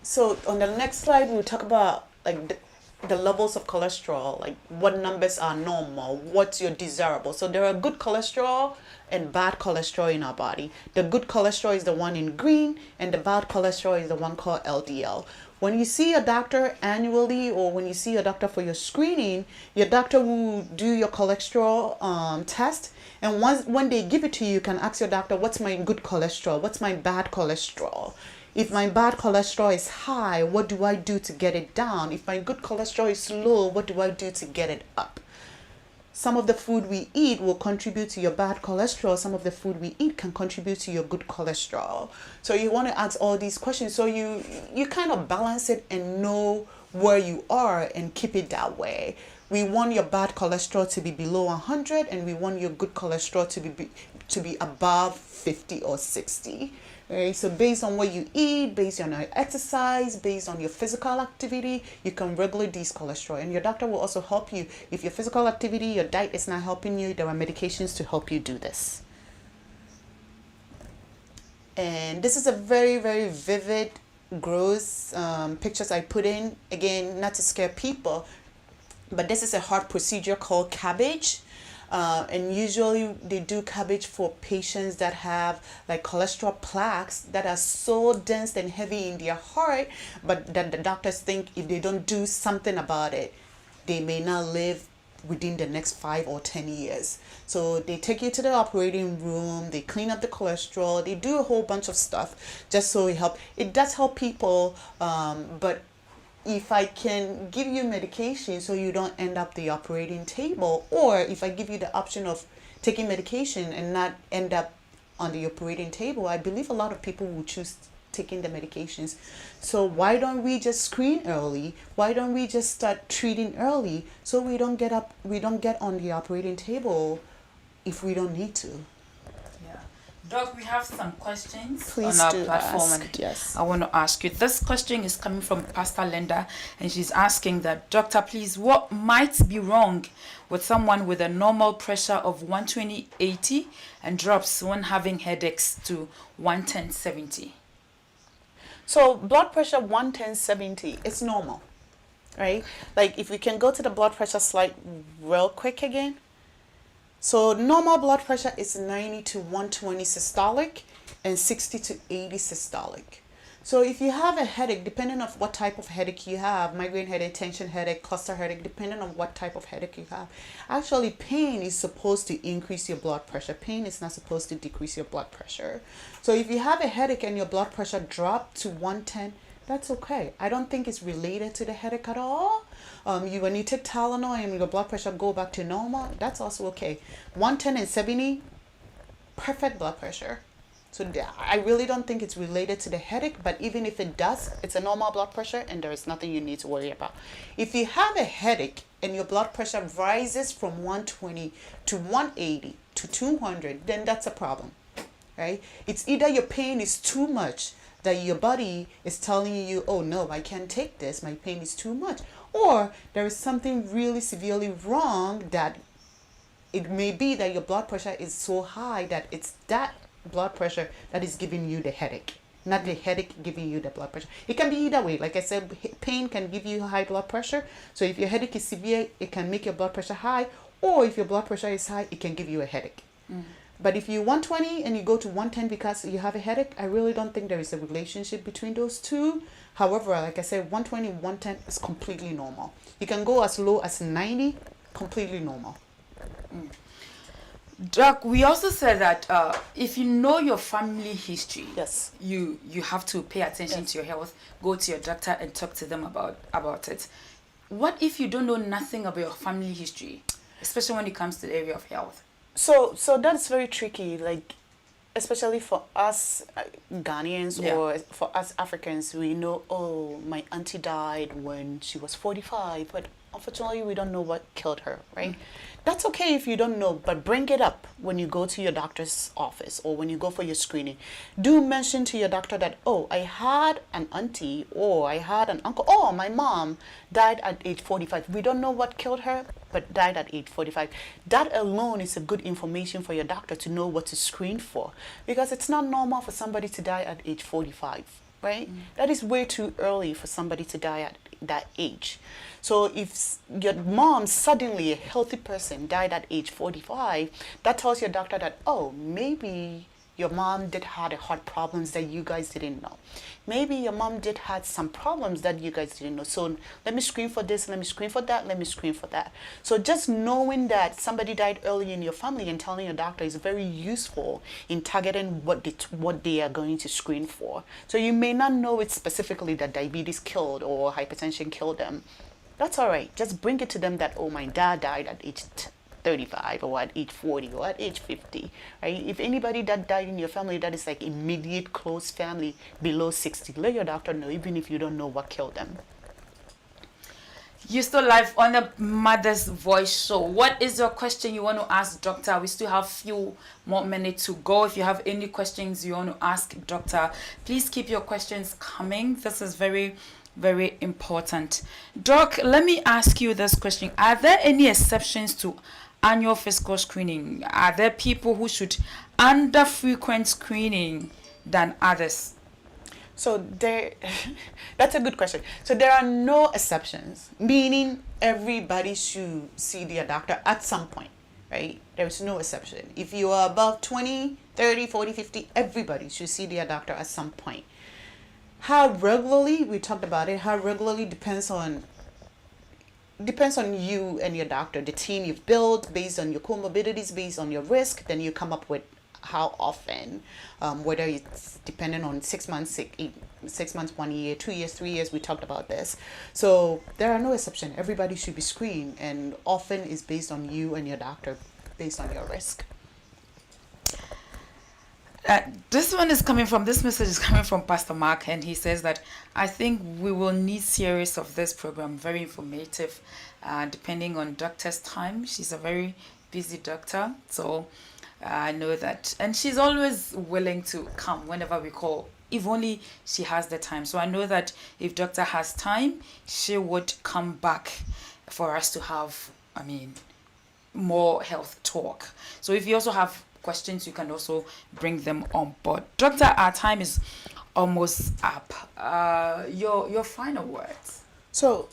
So on the next slide, we'll talk about like the levels of cholesterol, like what numbers are normal, what's your desirable. So there are good cholesterol and bad cholesterol in our body. The good cholesterol is the one in green, and the bad cholesterol is the one called LDL. When you see a doctor annually, or when you see a doctor for your screening, your doctor will do your cholesterol test. And when they give it to you, you can ask your doctor, what's my good cholesterol? What's my bad cholesterol? If my bad cholesterol is high, what do I do to get it down? If my good cholesterol is low, what do I do to get it up? some of the food we eat will contribute to your bad cholesterol. Some of the food we eat can contribute to your good cholesterol. So you want to ask all these questions so you kind of balance it and know where you are and keep it that way. We want your bad cholesterol to be below 100, and we want your good cholesterol to be above 50 or 60. Right? So based on what you eat, based on your exercise, based on your physical activity, you can regulate these cholesterol. And your doctor will also help you. If your physical activity, your diet is not helping you, there are medications to help you do this. And this is a very, very vivid, gross pictures I put in. Again, not to scare people, but this is a heart procedure called cabbage. And usually they do cabbage for patients that have like cholesterol plaques that are so dense and heavy in their heart, but that the doctors think if they don't do something about it, they may not live within the next 5 or 10 years. So they take you to the operating room, they clean up the cholesterol, they do a whole bunch of stuff just so it does help people, but if I can give you medication so you don't end up the operating table, or if I give you the option of taking medication and not end up on the operating table, I believe a lot of people will choose taking the medications. So why don't we just screen early? Why don't we just start treating early so we don't get on the operating table if we don't need to? Doc, we have some questions Please on our do platform, ask. and Yes. I want to ask you. This question is coming from Pastor Linda, and she's asking that, Doctor, please, what might be wrong with someone with a normal pressure of 120/80 and drops when having headaches to 110/70? So blood pressure 110/70 is normal, right? Like if we can go to the blood pressure slide real quick again. So normal blood pressure is 90 to 120 systolic and 60 to 80 systolic. So if you have a headache, depending on what type of headache you have, migraine headache, tension headache, cluster headache, depending on what type of headache you have, actually pain is supposed to increase your blood pressure. Pain is not supposed to decrease your blood pressure. So if you have a headache and your blood pressure dropped to 110, that's okay. I don't think it's related to the headache at all. When you take Tylenol and your blood pressure go back to normal, that's also okay. 110 and 70, perfect blood pressure. So I really don't think it's related to the headache, but even if it does, it's a normal blood pressure and there is nothing you need to worry about. If you have a headache and your blood pressure rises from 120 to 180 to 200, then that's a problem, right? It's either your pain is too much, that your body is telling you, oh no, I can't take this, my pain is too much, or there is something really severely wrong, that it may be that your blood pressure is so high that it's that blood pressure that is giving you the headache, not the headache giving you the blood pressure. It can be either way. Like I said, pain can give you high blood pressure. So if your headache is severe, it can make your blood pressure high, or if your blood pressure is high, it can give you a headache. But if you're 120 and you go to 110 because you have a headache, I really don't think there is a relationship between those two. However, like I said, 120, 110 is completely normal. You can go as low as 90, completely normal. Doc, we also said that if you know your family history, Yes. you have to pay attention to your health, go to your doctor and talk to them about it. What if you don't know nothing about your family history, especially when it comes to the area of health? So that's very tricky, like especially for us Ghanaians or for us Africans. We know, oh, my auntie died when she was 45, but unfortunately we don't know what killed her, right? That's okay if you don't know, but bring it up when you go to your doctor's office or when you go for your screening. Do mention to your doctor that, oh, I had an auntie or I had an uncle, oh, my mom died at age 45. We don't know what killed her, but died at age 45. That alone is a good information for your doctor to know what to screen for, because it's not normal for somebody to die at age 45, right? That is way too early for somebody to die at that age. So if your mom, suddenly a healthy person, died at age 45, that tells your doctor that, oh, maybe your mom did had a heart problems that you guys didn't know. Maybe your mom did had some problems that you guys didn't know. So let me screen for this, let me screen for that, let me screen for that. So just knowing that somebody died early in your family and telling your doctor is very useful in targeting what they are going to screen for. So you may not know it specifically that diabetes killed or hypertension killed them. That's all right. Just bring it to them that, oh, my dad died at age 35 or at age 40 or at age 50, right? If anybody that died in your family that is like immediate close family below 60, let your doctor know, even if you don't know what killed them. You still live on the Mother's Voice show. What is your question you want to ask Doctor? We still have few more minutes to go. If you have any questions you want to ask Doctor, please keep your questions coming. This is very, very important. Doc, let me ask you this question. Are there any exceptions to annual physical screening? Are there people who should under frequent screening than others? So that's a good question. So there are no exceptions, meaning everybody should see their doctor at some point, right? There's no exception. If you are above 20, 30, 40, 50, everybody should see their doctor at some point. How regularly, we talked about it, how regularly depends on you and your doctor, the team you've built based on your comorbidities, based on your risk, then you come up with how often, whether it's dependent on 6 months, 6 months, 1 year, 2 years, 3 years, we talked about this. So there are no exception. Everybody should be screened, and often is based on you and your doctor, based on your risk. This message is coming from Pastor Mark, and he says that I think we will need series of this program, very informative, depending on doctor's time. She's a very busy doctor, so I know that, and she's always willing to come whenever we call, if only she has the time. So I know that if doctor has time, she would come back for us to have, more health talk. So if you also have questions, you can also bring them on board. Doctor, our time is almost up. Your final words. So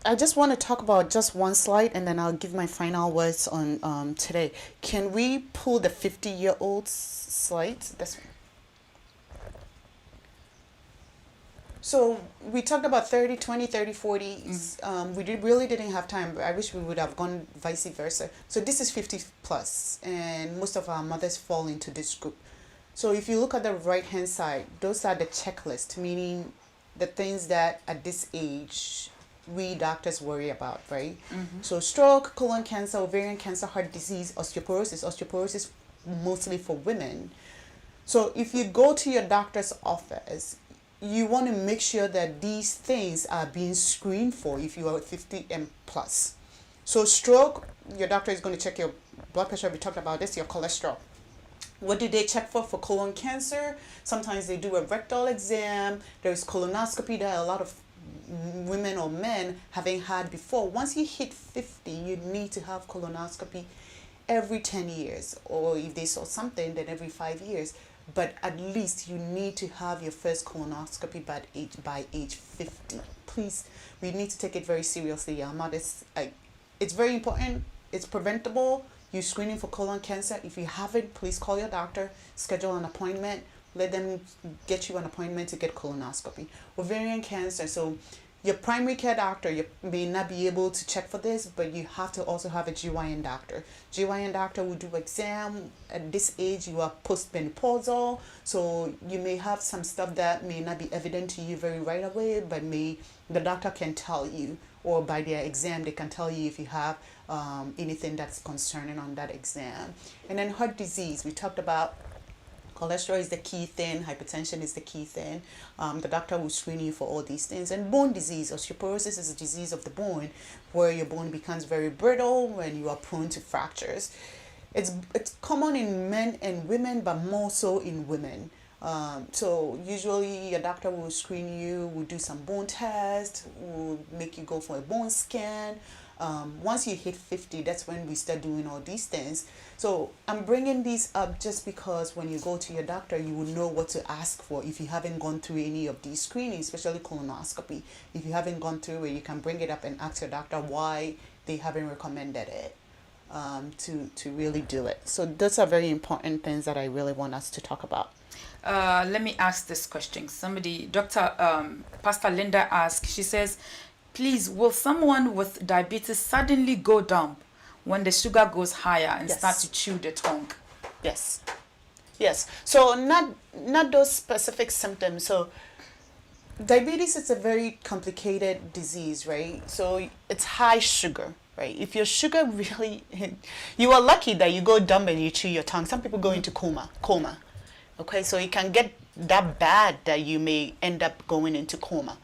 I just want to talk about just one slide, and then I'll give my final words on today. Can we pull the 50-year-old slides? So we talked about 30, 20, 30, 40s. We really didn't have time. I wish we would have gone vice versa. So this is 50 plus, and most of our mothers fall into this group. So if you look at the right-hand side, those are the checklist, meaning the things that at this age we doctors worry about, right? So stroke, colon cancer, ovarian cancer, heart disease, osteoporosis mostly for women. So if you go to your doctor's office, you want to make sure that these things are being screened for if you are 50 and plus. So stroke, your doctor is going to check your blood pressure. We talked about this, your cholesterol. What do they check for colon cancer? Sometimes they do a rectal exam. There's colonoscopy that a lot of women or men having had before. Once you hit 50, you need to have colonoscopy every 10 years, or if they saw something, then every 5 years. But at least you need to have your first colonoscopy by age 50. Please, we need to take it very seriously. It's very important. It's preventable. You're screening for colon cancer. If you haven't, please call your doctor, schedule an appointment. Let them get you an appointment to get colonoscopy. Ovarian cancer, so your primary care doctor you may not be able to check for this, but you have to also have a GYN doctor. GYN doctor will do exam. At this age, you are postmenopausal, so you may have some stuff that may not be evident to you very right away, but the doctor can tell you, or by their exam, they can tell you if you have anything that's concerning on that exam. And then heart disease, we talked about. Cholesterol is the key thing. Hypertension is the key thing. The doctor will screen you for all these things. And bone disease, osteoporosis is a disease of the bone where your bone becomes very brittle when you are prone to fractures. It's common in men and women, but more so in women. So usually your doctor will screen you, will do some bone tests, will make you go for a bone scan. Once you hit 50, that's when we start doing all these things. So I'm bringing these up just because when you go to your doctor, you will know what to ask for if you haven't gone through any of these screenings, especially colonoscopy. If you haven't gone through it, you can bring it up and ask your doctor why they haven't recommended it to really do it. So those are very important things that I really want us to talk about. Let me ask this question. Pastor Linda asked, she says, please, will someone with diabetes suddenly go down when the sugar goes higher and start to chew the tongue? Yes. So not those specific symptoms. So diabetes is a very complicated disease, right? So it's high sugar. right? If your sugar really, you are lucky that you go dumb and you chew your tongue. Some people go into coma. Okay, so it can get that bad that you may end up going into coma,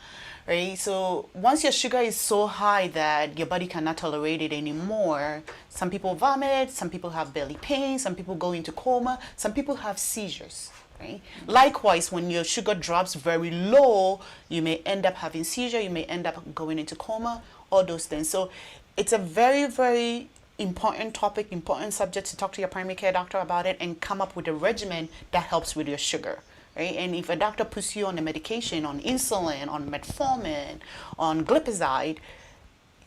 right? So once your sugar is so high that your body cannot tolerate it anymore, some people vomit, some people have belly pain, some people go into coma, some people have seizures. Right? Likewise, when your sugar drops very low, you may end up having seizure, you may end up going into coma, all those things. So it's a very, very important topic, important subject to talk to your primary care doctor about it and come up with a regimen that helps with your sugar. Right? And if a doctor puts you on a medication, on insulin, on metformin, on glipizide,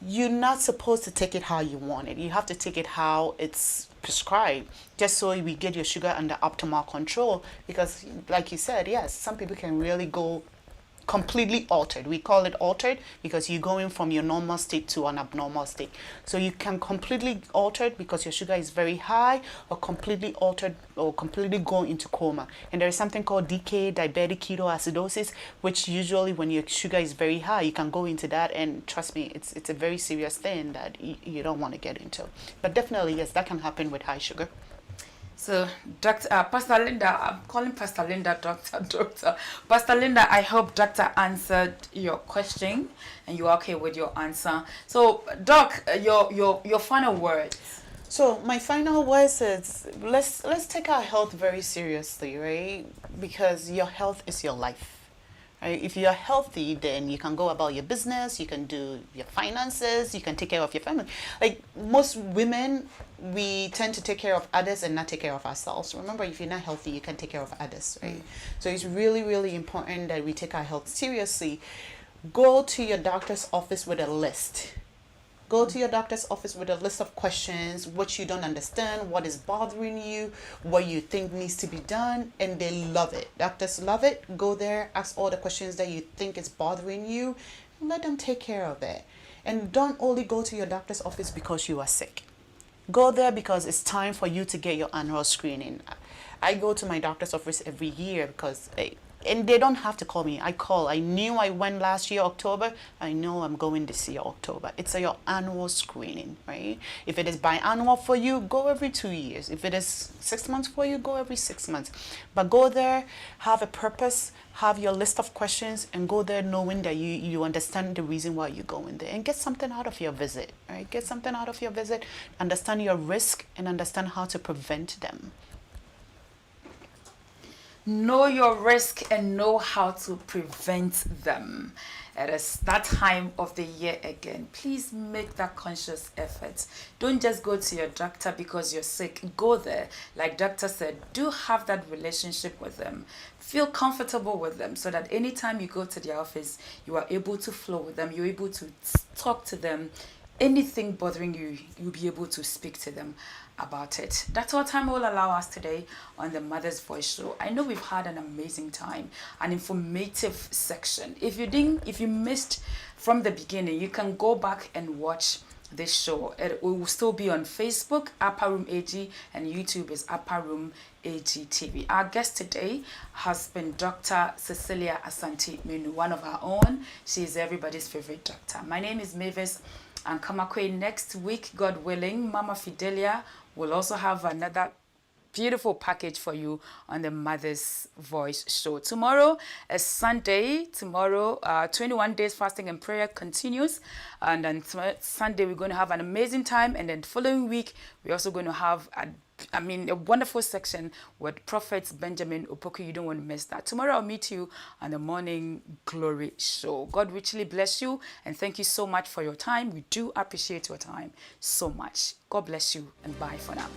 you're not supposed to take it how you want it. You have to take it how it's prescribed, just so we get your sugar under optimal control. Because like you said, yes, some people can really go completely altered. We call it altered because you're going from your normal state to an abnormal state. So you can completely altered because your sugar is very high, or completely altered or completely go into coma. And there is something called DK, diabetic ketoacidosis, which usually when your sugar is very high, you can go into that, and trust me, it's a very serious thing that you don't want to get into. But definitely, yes, that can happen with high sugar. So, Pastor Linda, I'm calling Pastor Linda doctor. Pastor Linda, I hope doctor answered your question and you're okay with your answer. So, Doc, your final words. So my final words is let's take our health very seriously, right? Because your health is your life. Right? If you are healthy, then you can go about your business, you can do your finances, you can take care of your family. Like most women, we tend to take care of others and not take care of ourselves. Remember, if you're not healthy, you can take care of others, right? So it's really, really important that we take our health seriously. Go to your doctor's office with a list. Go to your doctor's office with a list of questions, what you don't understand, what is bothering you, what you think needs to be done, and they love it. Doctors love it. Go there, ask all the questions that you think is bothering you, and let them take care of it. And don't only go to your doctor's office because you are sick. Go there because it's time for you to get your annual screening. I go to my doctor's office every year because and they don't have to call me. I call. I knew I went last year, October. I know I'm going this year, October. It's your annual screening, right? If it is biannual for you, go every 2 years. If it is 6 months for you, go every 6 months. But go there, have a purpose, have your list of questions, and go there knowing that you understand the reason why you're going there. And get something out of your visit, right? Get something out of your visit. Understand your risk and understand how to prevent them. Know your risk and know how to prevent them. It is that time of the year again. Please make that conscious effort. Don't just go to your doctor because you're sick. Go there. Like doctor said, do have that relationship with them. Feel comfortable with them so that anytime you go to the office, you are able to flow with them. You're able to talk to them. Anything bothering you, you'll be able to speak to them about it. That's all time will allow us today on the Mother's Voice Show. I know we've had an amazing time, an informative section. If you missed from the beginning, you can go back and watch this show. It will still be on Facebook, Upper Room AG, and YouTube is Upper Room AG TV. Our guest today has been Dr. Cecilia Asante MANU, one of our own. She is everybody's favorite doctor. My name is MAVIS ANKAMA. QUAYE. Next week, God willing, Mama Fidelia will also have another beautiful package for you on the Mother's Voice Show. Tomorrow is Sunday. Tomorrow, 21 days fasting and prayer continues. And then Sunday, we're going to have an amazing time. And then the following week, we're also going to have a wonderful section with Prophet Benjamin Opoku. You don't want to miss that. Tomorrow I'll meet you on the Morning Glory Show. God richly bless you and thank you so much for your time. We do appreciate your time so much. God bless you and bye for now.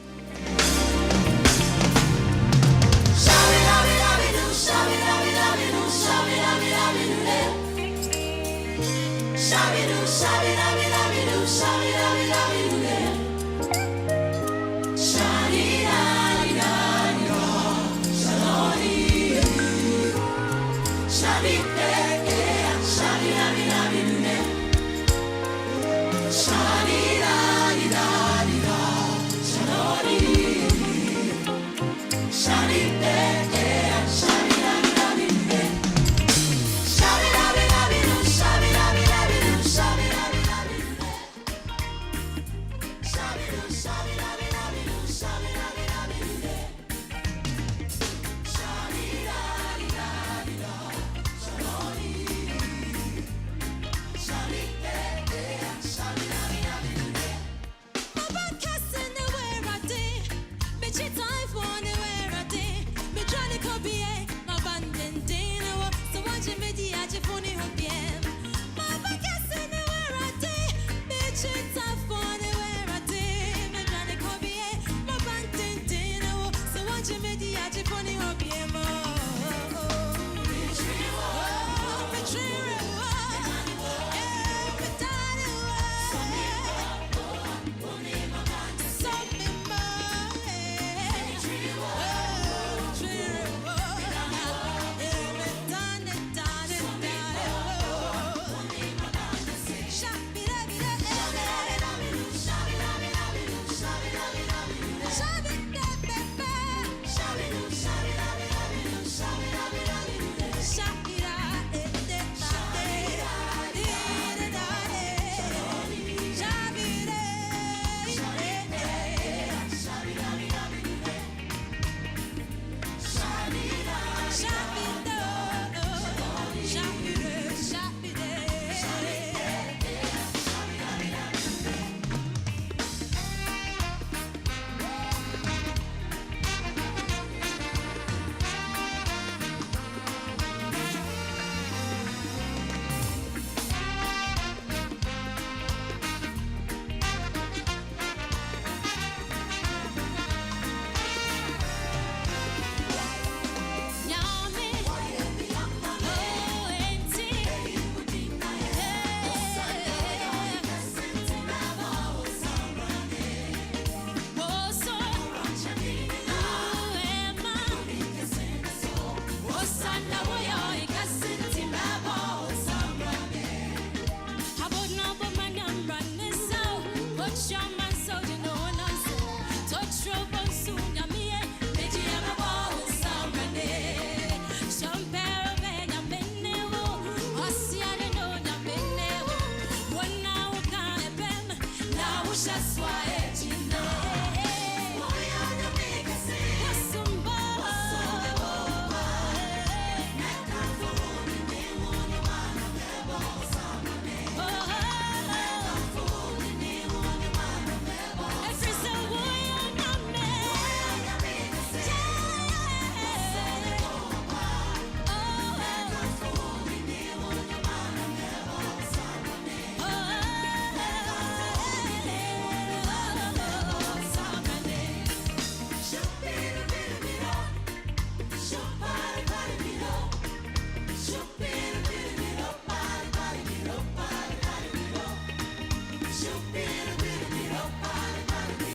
Just why